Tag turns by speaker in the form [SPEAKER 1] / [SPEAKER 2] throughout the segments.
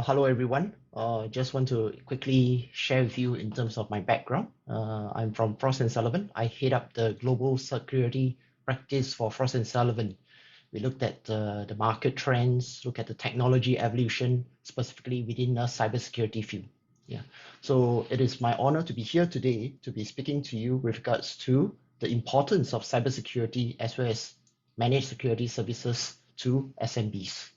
[SPEAKER 1] Hello everyone. Just want to quickly share with you in terms of my background. I'm from Frost & Sullivan. I head up the global security practice for Frost & Sullivan. We looked at the market trends, look at the technology evolution, specifically within the cybersecurity field. Yeah. So it is my honor to be here today to be speaking to you with regards to the importance of cybersecurity as well as managed security services to SMBs.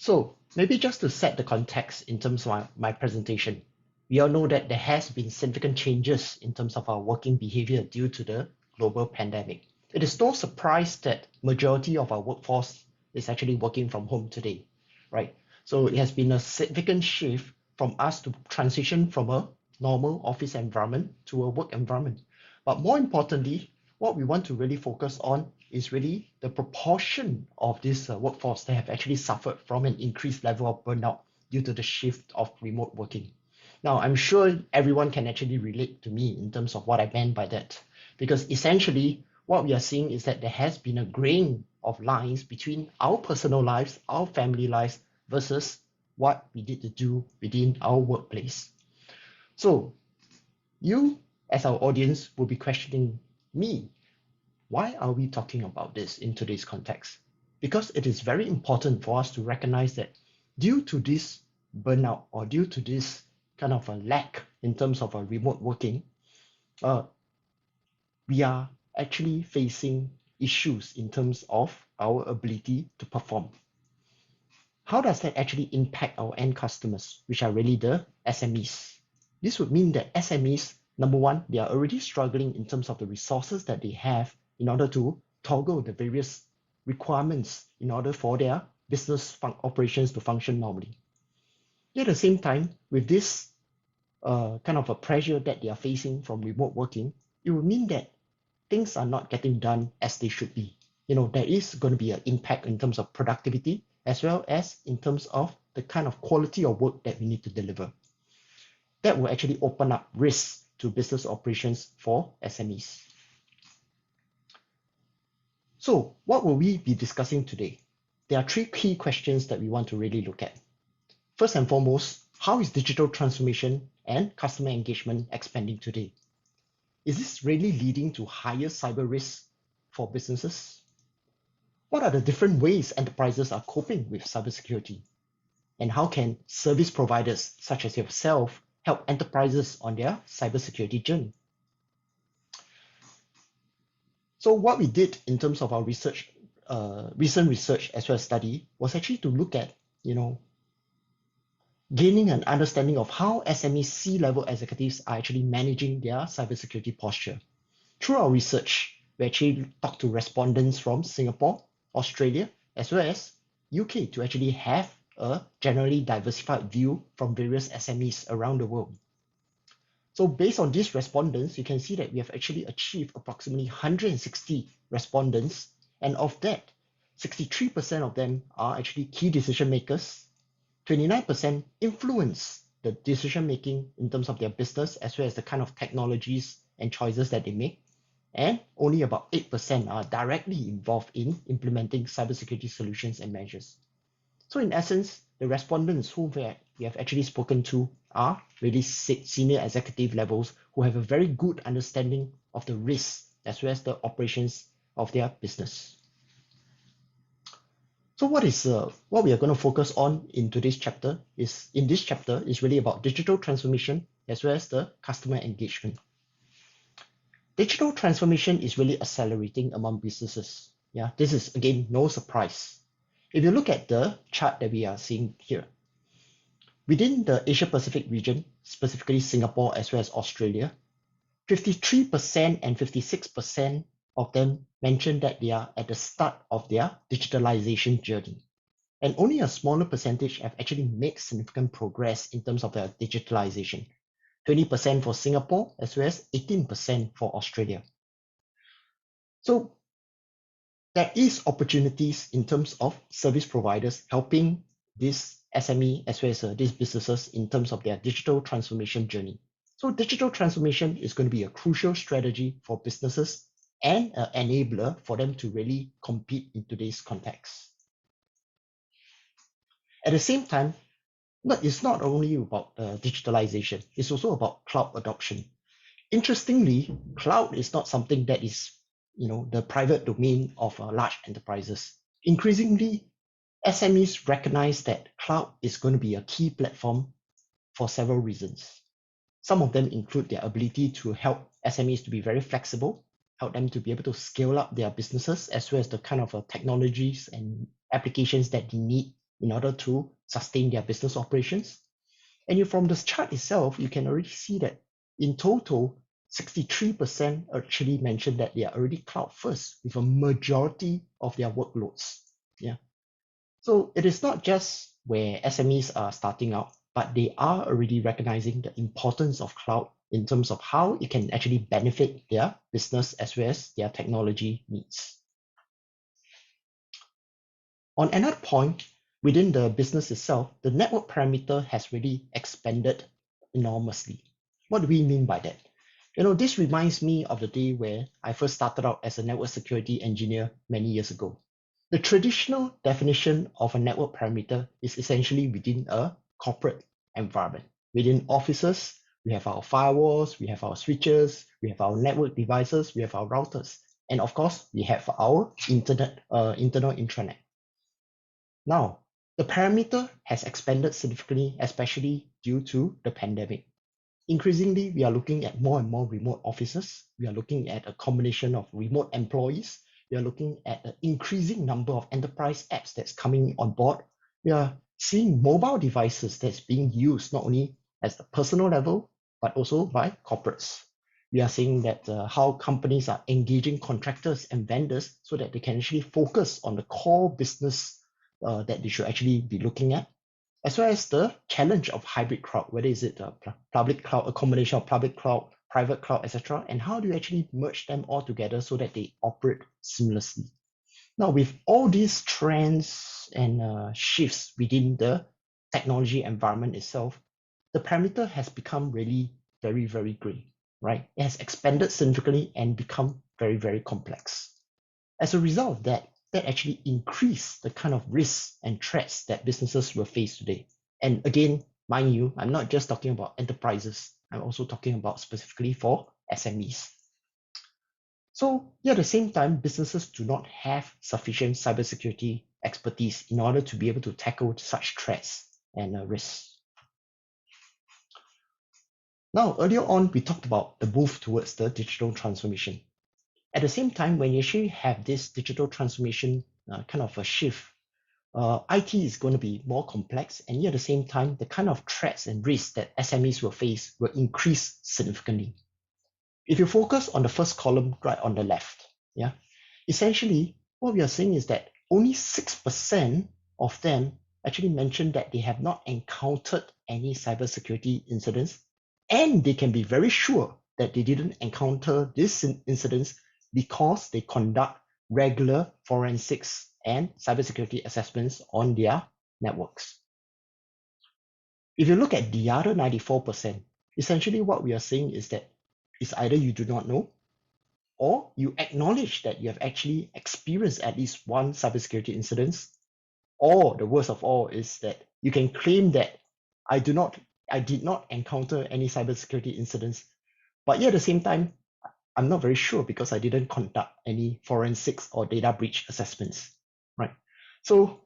[SPEAKER 1] So maybe just to set the context in terms of my presentation, we all know that there has been significant changes in terms of our working behavior due to the global pandemic. It is no surprise that majority of our workforce is actually working from home today, right? So it has been a significant shift from us to transition from a normal office environment to a work environment. But more importantly, what we want to really focus on is really the proportion of this workforce that have actually suffered from an increased level of burnout due to the shift of remote working. Now, I'm sure everyone can actually relate to me in terms of what I meant by that, because essentially what we are seeing is that there has been a graying of lines between our personal lives, our family lives, versus what we need to do within our workplace. So you, as our audience, will be questioning me. Why are we talking about this in today's context? Because it is very important for us to recognize that due to this burnout or due to this kind of a lack in terms of a remote working, we are actually facing issues in terms of our ability to perform. How does that actually impact our end customers, which are really the SMEs? This would mean that SMEs, number one, they are already struggling in terms of the resources that they have in order to toggle the various requirements in order for their business operations to function normally. Yet at the same time, with this kind of a pressure that they are facing from remote working, it will mean that things are not getting done as they should be. There is going to be an impact in terms of productivity as well as in terms of the kind of quality of work that we need to deliver. That will actually open up risks to business operations for SMEs. So what will we be discussing today? There are three key questions that we want to really look at. First and foremost, how is digital transformation and customer engagement expanding today? Is this really leading to higher cyber risks for businesses? What are the different ways enterprises are coping with cybersecurity? And how can service providers such as yourself help enterprises on their cybersecurity journey? So what we did in terms of our research, recent research as well as study, was actually to look at, gaining an understanding of how SME C-level executives are actually managing their cybersecurity posture. Through our research, we actually talked to respondents from Singapore, Australia, as well as UK to actually have a generally diversified view from various SMEs around the world. So based on these respondents, you can see that we have actually achieved approximately 160 respondents, and of that, 63% of them are actually key decision makers, 29% influence the decision making in terms of their business as well as the kind of technologies and choices that they make, and only about 8% are directly involved in implementing cybersecurity solutions and measures. So in essence, the respondents whom we have actually spoken to are really senior executive levels who have a very good understanding of the risks as well as the operations of their business. So what we are going to focus on in today's chapter is really about digital transformation as well as the customer engagement. Digital transformation is really accelerating among businesses. Yeah, this is again no surprise. If you look at the chart that we are seeing here, within the Asia Pacific region, specifically Singapore as well as Australia, 53% and 56% of them mentioned that they are at the start of their digitalization journey. And only a smaller percentage have actually made significant progress in terms of their digitalization. 20% for Singapore as well as 18% for Australia. So there is opportunities in terms of service providers helping this SME as well as these businesses in terms of their digital transformation journey. So digital transformation is going to be a crucial strategy for businesses and an enabler for them to really compete in today's context. At the same time, it's not only about digitalization, it's also about cloud adoption. Interestingly, cloud is not something that is, the private domain of large enterprises. Increasingly, SMEs recognize that cloud is going to be a key platform for several reasons. Some of them include their ability to help SMEs to be very flexible, help them to be able to scale up their businesses, as well as the kind of technologies and applications that they need in order to sustain their business operations. And from this chart itself, you can already see that in total, 63% actually mentioned that they are already cloud first with a majority of their workloads. Yeah. So it is not just where SMEs are starting out, but they are already recognizing the importance of cloud in terms of how it can actually benefit their business as well as their technology needs. On another point, within the business itself, the network parameter has really expanded enormously. What do we mean by that? This reminds me of the day where I first started out as a network security engineer many years ago. The traditional definition of a network parameter is essentially within a corporate environment. Within offices, we have our firewalls, we have our switches, we have our network devices, we have our routers, and of course, we have our internal intranet. Now, the parameter has expanded significantly, especially due to the pandemic. Increasingly, we are looking at more and more remote offices. We are looking at a combination of remote employees. We are looking at an increasing number of enterprise apps that's coming on board. We are seeing mobile devices that's being used not only at the personal level, but also by corporates. We are seeing that how companies are engaging contractors and vendors so that they can actually focus on the core business that they should actually be looking at, as well as the challenge of hybrid cloud, whether is it a public cloud, a combination of public cloud, private cloud, etc., and how do you actually merge them all together so that they operate seamlessly. Now, with all these trends and shifts within the technology environment itself, the parameter has become really very, very gray, right? It has expanded significantly and become very, very complex. As a result of that actually increased the kind of risks and threats that businesses will face today. And again, mind you, I'm not just talking about enterprises. I'm also talking about specifically for SMEs. So at the same time, businesses do not have sufficient cybersecurity expertise in order to be able to tackle such threats and risks. Now, earlier on, we talked about the move towards the digital transformation. At the same time, when you actually have this digital transformation kind of a shift, IT is going to be more complex, and at the same time, the kind of threats and risks that SMEs will face will increase significantly. If you focus on the first column right on the left, essentially what we are saying is that only 6% of them actually mentioned that they have not encountered any cybersecurity incidents, and they can be very sure that they didn't encounter these incidents because they conduct regular forensics and cybersecurity assessments on their networks. If you look at the other 94%, essentially what we are saying is that it's either you do not know or you acknowledge that you have actually experienced at least one cybersecurity incident, or the worst of all is that you can claim that I did not encounter any cybersecurity incidents, but at the same time, I'm not very sure because I didn't conduct any forensics or data breach assessments, right? So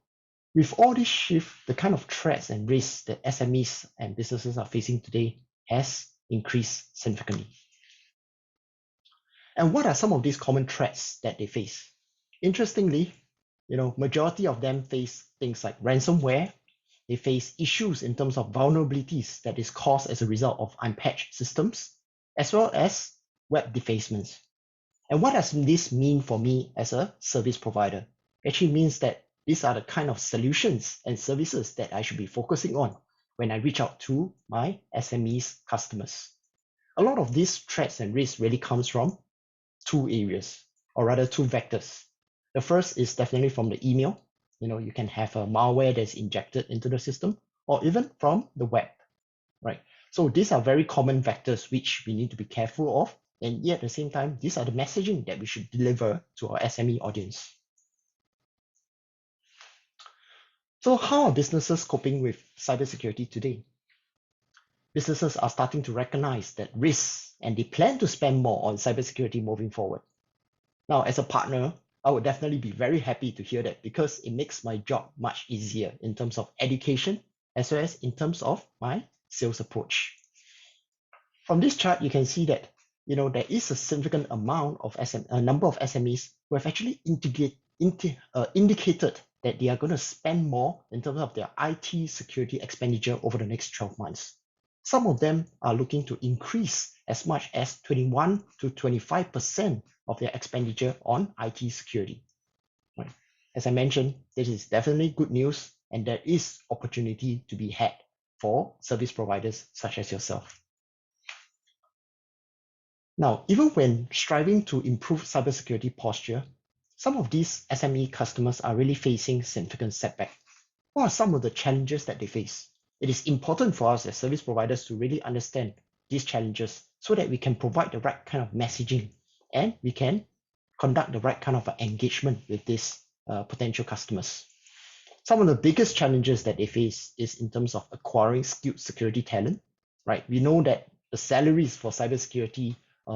[SPEAKER 1] with all this shift, the kind of threats and risks that SMEs and businesses are facing today has increased significantly. And what are some of these common threats that they face? Interestingly, majority of them face things like ransomware. They face issues in terms of vulnerabilities that is caused as a result of unpatched systems, as well as web defacements. And what does this mean for me as a service provider? It actually means that these are the kind of solutions and services that I should be focusing on when I reach out to my SMEs customers. A lot of these threats and risks really comes from two areas, or rather two vectors. The first is definitely from the email. You can have a malware that's injected into the system, or even from the web, right? So these are very common vectors which we need to be careful of. And yet at the same time, these are the messaging that we should deliver to our SME audience. So how are businesses coping with cybersecurity today? Businesses are starting to recognize that risks and they plan to spend more on cybersecurity moving forward. Now, as a partner, I would definitely be very happy to hear that because it makes my job much easier in terms of education as well as in terms of my sales approach. From this chart, you can see that there is a significant amount of number of SMEs who have actually indicated that they are going to spend more in terms of their IT security expenditure over the next 12 months. Some of them are looking to increase as much as 21 to 25% of their expenditure on IT security. Right. As I mentioned, this is definitely good news, and there is opportunity to be had for service providers such as yourself. Now, even when striving to improve cybersecurity posture, some of these SME customers are really facing significant setback. What are some of the challenges that they face? It is important for us as service providers to really understand these challenges so that we can provide the right kind of messaging and we can conduct the right kind of engagement with these potential customers. Some of the biggest challenges that they face is in terms of acquiring skilled security talent, right? We know that the salaries for cybersecurity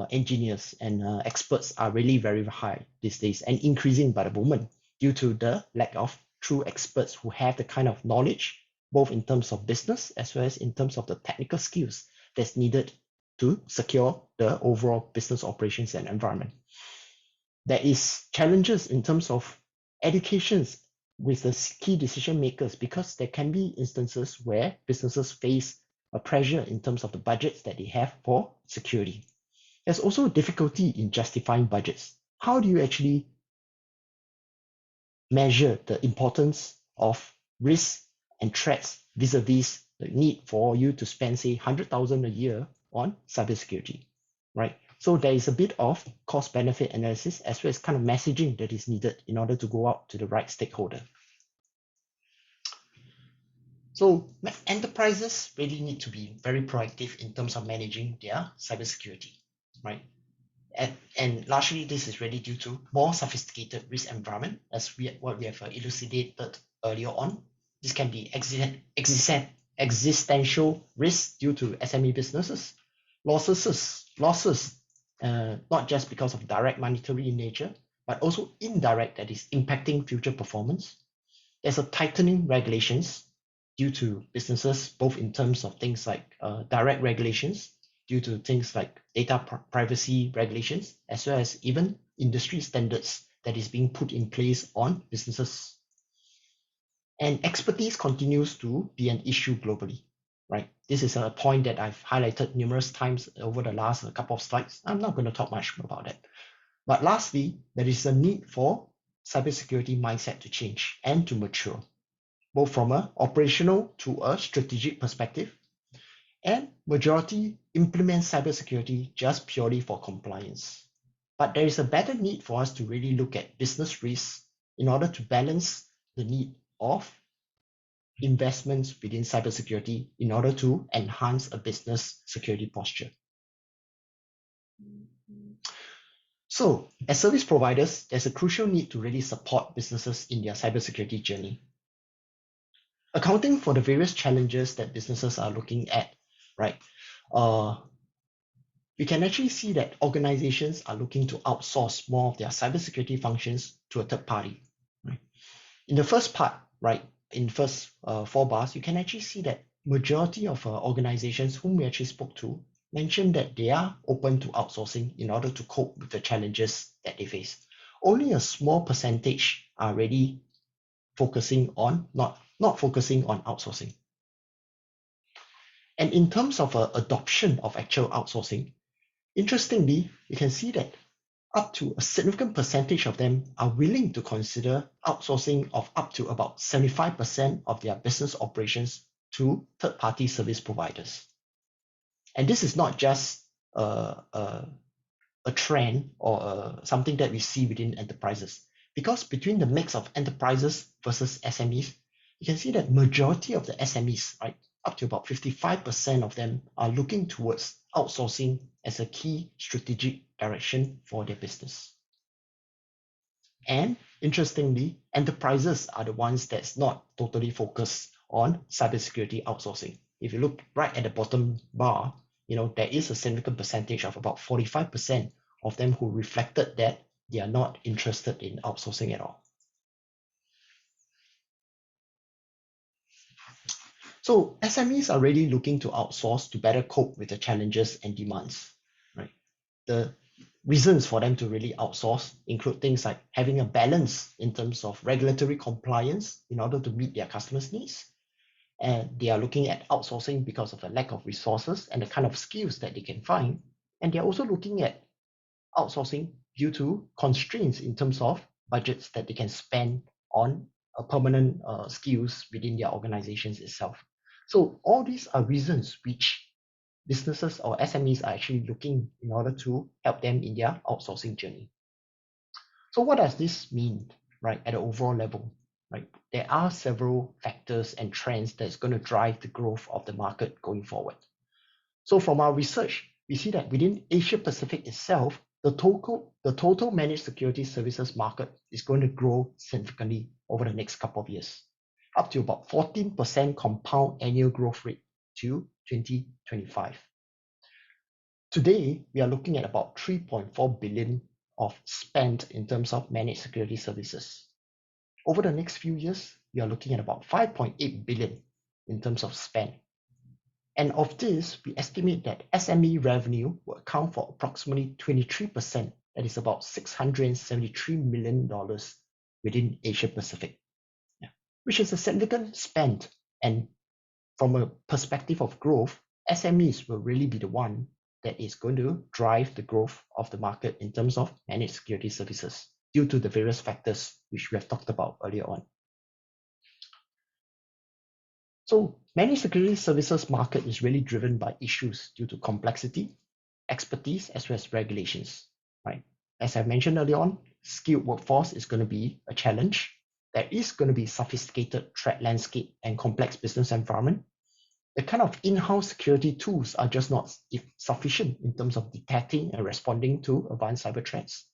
[SPEAKER 1] engineers and experts are really very high these days and increasing by the moment due to the lack of true experts who have the kind of knowledge, both in terms of business as well as in terms of the technical skills that's needed to secure the overall business operations and environment. There is challenges in terms of educations with the key decision makers because there can be instances where businesses face a pressure in terms of the budgets that they have for security. There's also difficulty in justifying budgets. How do you actually measure the importance of risks and threats vis-a-vis the need for you to spend, say, 100,000 a year on cybersecurity, right? So there is a bit of cost-benefit analysis as well as kind of messaging that is needed in order to go out to the right stakeholder. So enterprises really need to be very proactive in terms of managing their cybersecurity, right? And largely this is really due to more sophisticated risk environment as what we have elucidated earlier on. This can be existential risk due to SME businesses, losses, not just because of direct monetary in nature, but also indirect that is impacting future performance. There's a tightening regulations due to businesses, both in terms of things like direct regulations, due to things like data privacy regulations, as well as even industry standards that is being put in place on businesses. And expertise continues to be an issue globally, right? This is a point that I've highlighted numerous times over the last couple of slides. I'm not going to talk much about that. But lastly, there is a need for cybersecurity mindset to change and to mature, both from an operational to a strategic perspective. And majority implement cybersecurity just purely for compliance. But there is a better need for us to really look at business risks in order to balance the need of investments within cybersecurity in order to enhance a business security posture. So as service providers, there's a crucial need to really support businesses in their cybersecurity journey. Accounting for the various challenges that businesses are looking at, right? We can actually see that organizations are looking to outsource more of their cybersecurity functions to a third party. Right? In the first part, right, in first 4 bars, you can actually see that majority of organizations whom we actually spoke to mentioned that they are open to outsourcing in order to cope with the challenges that they face. Only a small percentage are really focusing on, not focusing on outsourcing. And in terms of adoption of actual outsourcing, interestingly, you can see that up to a significant percentage of them are willing to consider outsourcing of up to about 75% of their business operations to third-party service providers. And this is not just a trend or something that we see within enterprises, because between the mix of enterprises versus SMEs, you can see that majority of the SMEs, right, up to about 55% of them are looking towards outsourcing as a key strategic direction for their business. And interestingly, enterprises are the ones that's not totally focused on cybersecurity outsourcing. If you look right at the bottom bar, there is a significant percentage of about 45% of them who reflected that they are not interested in outsourcing at all. So SMEs are really looking to outsource to better cope with the challenges and demands, right? The reasons for them to really outsource include things like having a balance in terms of regulatory compliance in order to meet their customers' needs. And they are looking at outsourcing because of a lack of resources and the kind of skills that they can find. And they're also looking at outsourcing due to constraints in terms of budgets that they can spend on permanent skills within their organizations itself. So all these are reasons which businesses or SMEs are actually looking in order to help them in their outsourcing journey. So what does this mean, right, at an overall level? Right, there are several factors and trends that's going to drive the growth of the market going forward. So from our research, we see that within Asia Pacific itself, the total managed security services market is going to grow significantly over the next couple of years, up to about 14% compound annual growth rate to 2025. Today, we are looking at about 3.4 billion of spend in terms of managed security services. Over the next few years, we are looking at about 5.8 billion in terms of spend. And of this, we estimate that SME revenue will account for approximately 23%, that is about $673 million within Asia Pacific, which is a significant spend. And from a perspective of growth, SMEs will really be the one that is going to drive the growth of the market in terms of managed security services due to the various factors which we have talked about earlier on. So managed security services market is really driven by issues due to complexity, expertise, as well as regulations, right? As I mentioned earlier on, skilled workforce is going to be a challenge. There is going to be sophisticated threat landscape and complex business environment. The kind of in-house security tools are just not sufficient in terms of detecting and responding to advanced cyber threats.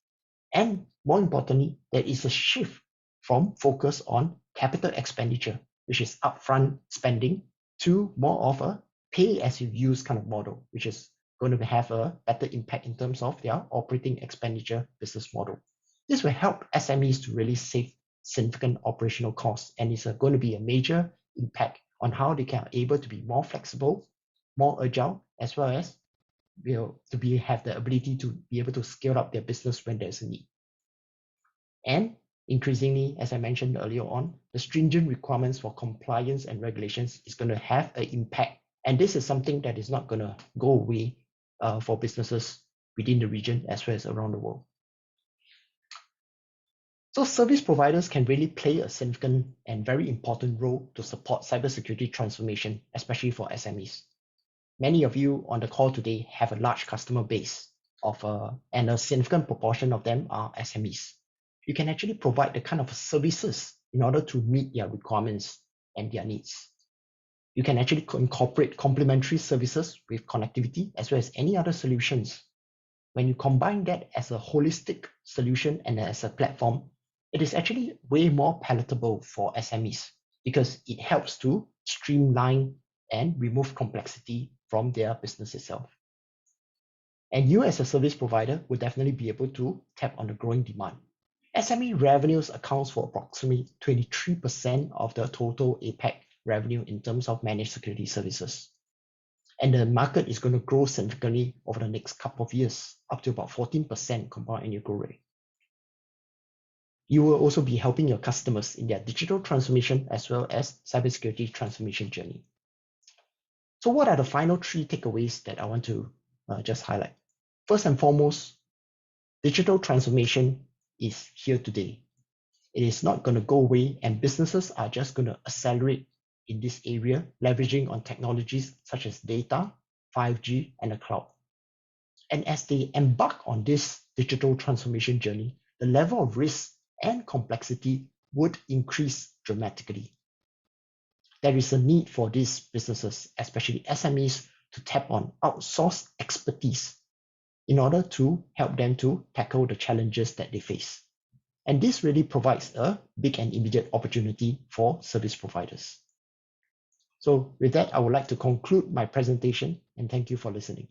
[SPEAKER 1] And more importantly, there is a shift from focus on capital expenditure, which is upfront spending, to more of a pay-as-you-use kind of model, which is going to have a better impact in terms of their operating expenditure business model. This will help SMEs to really save significant operational costs, and it's going to be a major impact on how they can able to be more flexible, more agile, as well as have the ability to be able to scale up their business when there's a need. And increasingly, as I mentioned earlier on, the stringent requirements for compliance and regulations is going to have an impact. And this is something that is not going to go away for businesses within the region as well as around the world. So service providers can really play a significant and very important role to support cybersecurity transformation, especially for SMEs. Many of you on the call today have a large customer base and a significant proportion of them are SMEs. You can actually provide the kind of services in order to meet their requirements and their needs. You can actually incorporate complementary services with connectivity as well as any other solutions. When you combine that as a holistic solution and as a platform, it is actually way more palatable for SMEs because it helps to streamline and remove complexity from their business itself. And you as a service provider will definitely be able to tap on the growing demand. SME revenues accounts for approximately 23% of the total APAC revenue in terms of managed security services. And the market is going to grow significantly over the next couple of years, up to about 14% compound annual growth rate. You will also be helping your customers in their digital transformation as well as cybersecurity transformation journey. So what are the final three takeaways that I want to just highlight? First and foremost, digital transformation is here today. It is not going to go away, and businesses are just going to accelerate in this area, leveraging on technologies such as data, 5G, and the cloud. And as they embark on this digital transformation journey, the level of risk and complexity would increase dramatically. there is a need for these businesses, especially SMEs, to tap on outsourced expertise in order to help them to tackle the challenges that they face. And this really provides a big and immediate opportunity for service providers. So with that, I would like to conclude my presentation and thank you for listening.